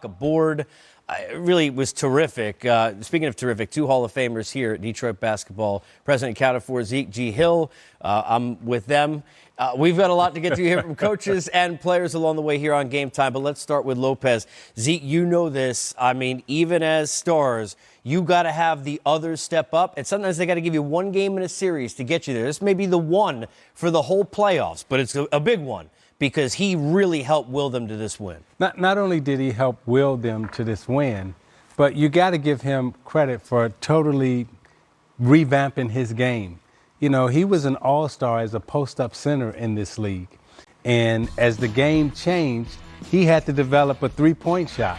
aboard. It really was terrific. Speaking of terrific, two Hall of Famers here at Detroit basketball. President accounted for Zeke G. Hill. I'm with them. We've got a lot to get to here from coaches and players along the way here on Game Time, but let's start with Lopez. Zeke, you know this. I mean, even as stars, you got to have the others step up, and sometimes they got to give you one game in a series to get you there. This may be the one for the whole playoffs, but it's a big one, because he really helped will them to this win. Not only did he help will them to this win, but you got to give him credit for totally revamping his game. You know, he was an all-star as a post-up center in this league. And as the game changed, he had to develop a three-point shot.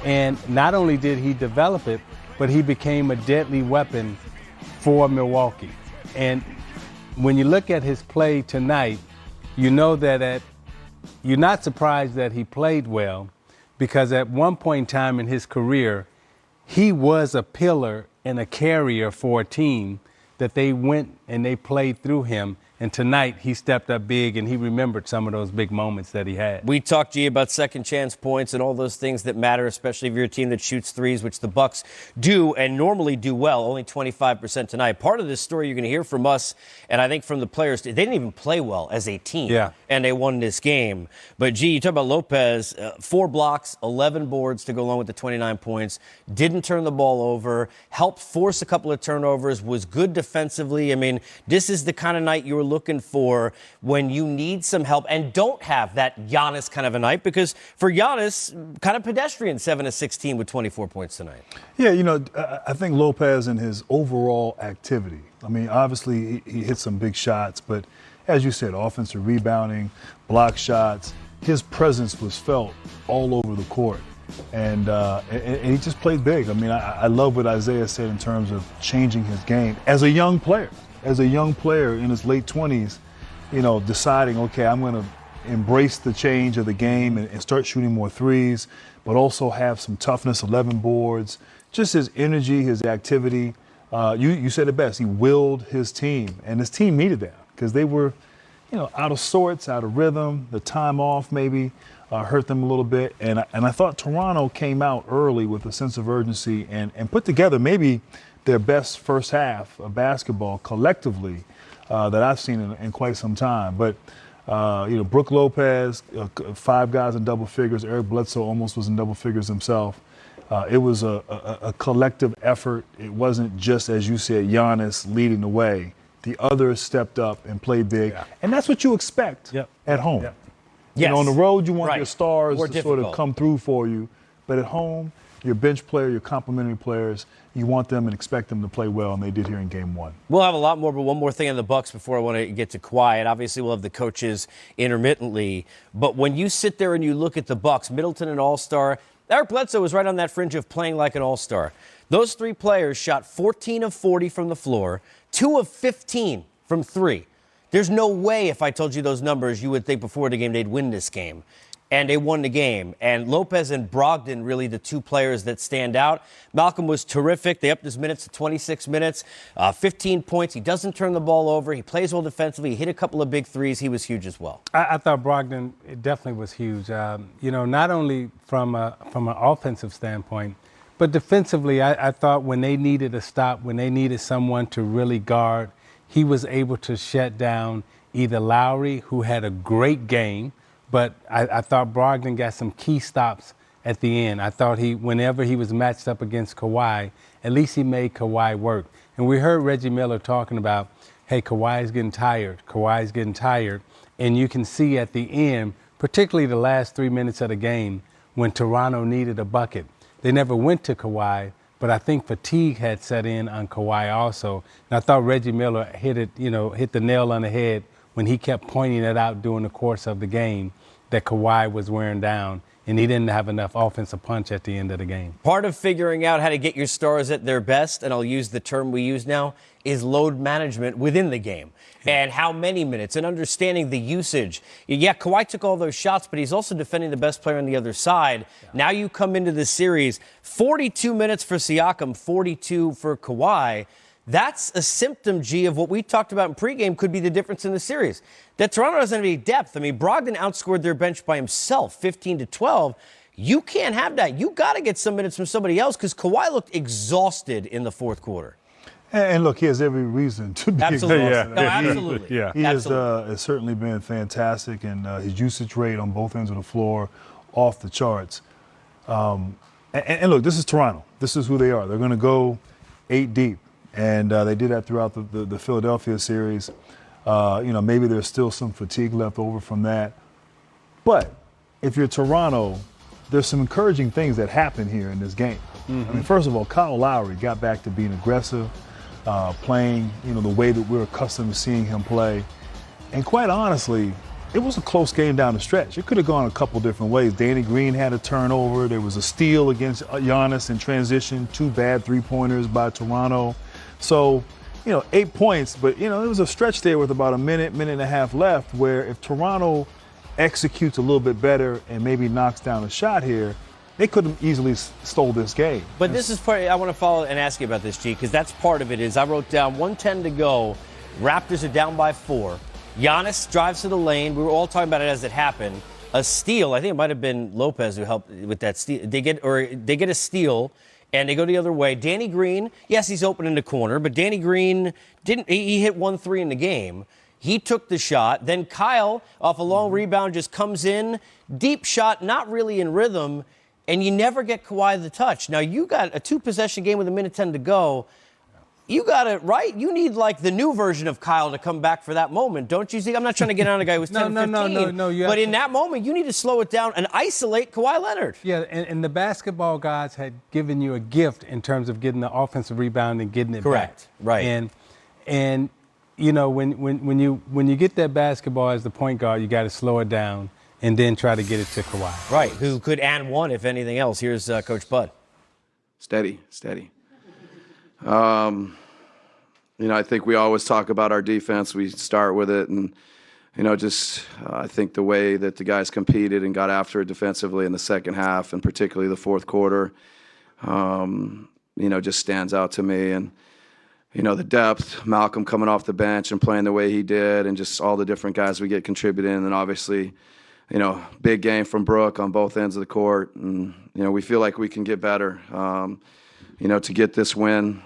And not only did he develop it, but he became a deadly weapon for Milwaukee. And when you look at his play tonight, you know that you're not surprised that he played well, because at one point in time in his career, he was a pillar and a carrier for a team that they went and they played through him. And tonight he stepped up big and he remembered some of those big moments that he had. We talked, G, about second chance points and all those things that matter, especially if you're a team that shoots threes, which the Bucks do and normally do well, only 25% tonight. Part of this story you're going to hear from us, and I think from the players, they didn't even play well as a team. Yeah. And they won this game. But, G, you talk about Lopez, 4 blocks, 11 boards to go along with the 29 points, didn't turn the ball over, helped force a couple of turnovers, was good defensively. I mean, this is the kind of night you were looking for when you need some help and don't have that Giannis kind of a night, because for Giannis, kind of pedestrian, 7 of 16 with 24 points tonight. Yeah, you know, I think Lopez and his overall activity, I mean, obviously he hit some big shots, but as you said, offensive rebounding, block shots, his presence was felt all over the court. And he just played big. I mean, I love what Isiah said in terms of changing his game as a young player. As a young player in his late 20s, you know, deciding, okay, I'm going to embrace the change of the game and start shooting more threes, but also have some toughness, 11 boards, just his energy, his activity. You said it best. He willed his team, and his team needed that because they were, you know, out of sorts, out of rhythm. The time off maybe hurt them a little bit. And I thought Toronto came out early with a sense of urgency and put together maybe their best first half of basketball collectively that I've seen in quite some time. But, you know, Brook Lopez, 5 guys in double figures. Eric Bledsoe almost was in double figures himself. It was a collective effort. It wasn't just, as you said, Giannis leading the way. The others stepped up and played big. Yeah. And that's what you expect at home. Yep. You know, on the road, you want your stars More to difficult. sort of come through for you. But at home, your bench player, your complementary players, you want them and expect them to play well, and they did here in Game 1. We'll have a lot more, but one more thing on the Bucks before I want to get to Kawhi. And obviously, we'll have the coaches intermittently. But when you sit there and you look at the Bucks, Middleton an all-star, Eric Bledsoe was right on that fringe of playing like an all-star. Those 3 players shot 14 of 40 from the floor, 2 of 15 from 3. There's no way if I told you those numbers, you would think before the game they'd win this game. And they won the game. And Lopez and Brogdon, really the 2 players that stand out. Malcolm was terrific. They upped his minutes to 26 minutes, 15 points. He doesn't turn the ball over. He plays well defensively. He hit a couple of big threes. He was huge as well. I thought Brogdon definitely was huge. You know, not only from an offensive standpoint, but defensively, I thought when they needed a stop, when they needed someone to really guard, he was able to shut down either Lowry, who had a great game, but I thought Brogdon got some key stops at the end. I thought whenever he was matched up against Kawhi, at least he made Kawhi work. And we heard Reggie Miller talking about, hey, Kawhi's getting tired. And you can see at the end, particularly the last 3 minutes of the game, when Toronto needed a bucket. They never went to Kawhi, but I think fatigue had set in on Kawhi also. And I thought Reggie Miller hit the nail on the head when he kept pointing it out during the course of the game, that Kawhi was wearing down, and he didn't have enough offensive punch at the end of the game. Part of figuring out how to get your stars at their best, and I'll use the term we use now, is load management within the game. And how many minutes, and understanding the usage. Yeah, Kawhi took all those shots, but he's also defending the best player on the other side. Yeah. Now you come into the series, 42 minutes for Siakam, 42 for Kawhi. That's a symptom, G, of what we talked about in pregame could be the difference in the series. That Toronto doesn't have any depth. I mean, Brogdon outscored their bench by himself, 15-12. You can't have that. You got to get some minutes from somebody else because Kawhi looked exhausted in the fourth quarter. And look, he has every reason to be Absolutely. exhausted. No, absolutely. Yeah, he has certainly been fantastic, and his usage rate on both ends of the floor off the charts. And look, this is Toronto. This is who they are. They're going to go 8 deep, and they did that throughout the Philadelphia series. Maybe there's still some fatigue left over from that. But if you're Toronto, there's some encouraging things that happen here in this game. I mean, first of all, Kyle Lowry got back to being aggressive, playing, the way that we're accustomed to seeing him play. And quite honestly, it was a close game down the stretch. It could have gone a couple different ways. Danny Green had a turnover. There was a steal against Giannis in transition, 2 bad three-pointers by Toronto. So, 8 points, but, there was a stretch there with about a minute and a half left where if Toronto executes a little bit better and maybe knocks down a shot here, they could have easily stole this game. But this is part, I want to follow and ask you about this, G, because that's part of it is I wrote down 1:10 to go. Raptors are down by 4. Giannis drives to the lane. We were all talking about it as it happened. A steal. I think it might have been Lopez who helped with that steal. They get a steal, and they go the other way. Danny Green, yes, he's open in the corner, but Danny Green didn't. He hit 1-3 in the game. He took the shot. Then Kyle, off a long rebound, just comes in. Deep shot, not really in rhythm, and you never get Kawhi the touch. Now, you got a 2-possession game with 1:10 to go. You got it right. You need like the new version of Kyle to come back for that moment, don't you see? I'm not trying to get on a guy who was 10 15. No. But in that moment, you need to slow it down and isolate Kawhi Leonard. Yeah, and the basketball gods had given you a gift in terms of getting the offensive rebound and getting it Correct. back. Right. And when you get that basketball as the point guard, you got to slow it down and then try to get it to Kawhi. Right. Who could and one if anything else. Here's Coach Bud. Steady. I think we always talk about our defense. We start with it, and I think the way that the guys competed and got after it defensively in the second half, and particularly the fourth quarter, just stands out to me. And the depth, Malcolm coming off the bench and playing the way he did, and just all the different guys we get contributing, and then obviously, big game from Brook on both ends of the court, and we feel like we can get better. To get this win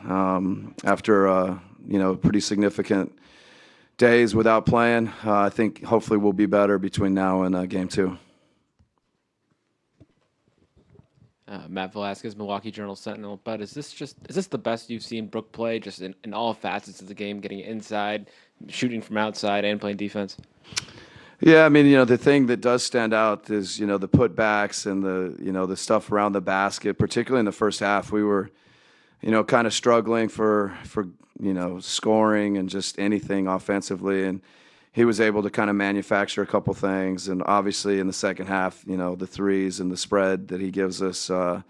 after pretty significant days without playing, I think hopefully we'll be better between now and Game 2. Matt Velasquez, Milwaukee Journal-Sentinel. But is this the best you've seen Brook play, just in all facets of the game, getting inside, shooting from outside, and playing defense? Yeah, I mean, the thing that does stand out is, the putbacks and the stuff around the basket, particularly in the first half. We were, kind of struggling for scoring and just anything offensively. And he was able to kind of manufacture a couple things. And obviously in the second half, the threes and the spread that he gives us. And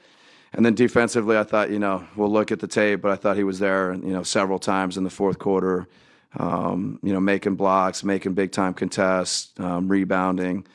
then defensively, I thought, we'll look at the tape, but I thought he was there, several times in the fourth quarter. Making blocks, making big-time contests, rebounding.